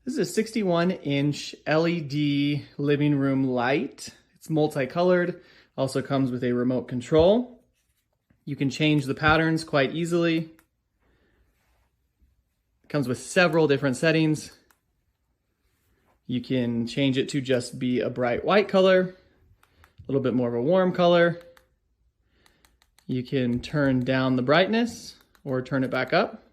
This is a 61-inch LED living room light. It's multicolored, also comes with a remote control. You can change the patterns quite easily. It comes with several different settings. You can change it to just be a bright white color, a little bit more of a warm color. You can turn down the brightness or turn it back up.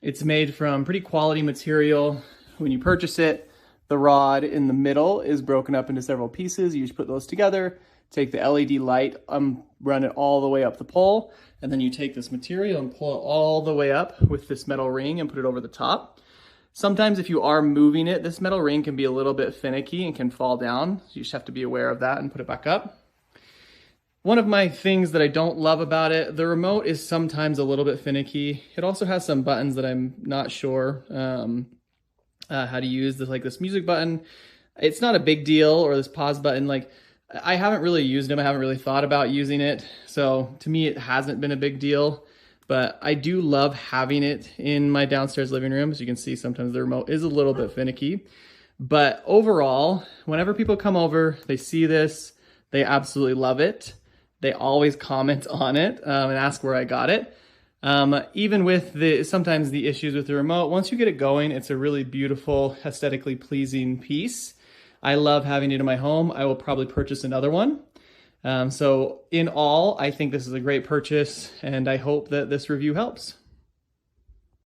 It's made from pretty quality material. When you purchase it, the rod in the middle is broken up into several pieces. You just put those together, take the LED light, run it all the way up the pole, and then you take this material and pull it all the way up with this metal ring and put it over the top. Sometimes if you are moving it, this metal ring can be a little bit finicky and can fall down. So you just have to be aware of that and put it back up. One of my things that I don't love about it, the remote is sometimes a little bit finicky. It also has some buttons that I'm not sure how to use, this music button. It's not a big deal, or this pause button. I haven't really used them. I haven't really thought about using it. So to me, it hasn't been a big deal, but I do love having it in my downstairs living room. As you can see, sometimes the remote is a little bit finicky, but overall, whenever people come over, they see this, they absolutely love it. They always comment on it and ask where I got it. Even with sometimes the issues with the remote, once you get it going, it's a really beautiful, aesthetically pleasing piece. I love having it in my home. I will probably purchase another one. So in all, I think this is a great purchase, and I hope that this review helps.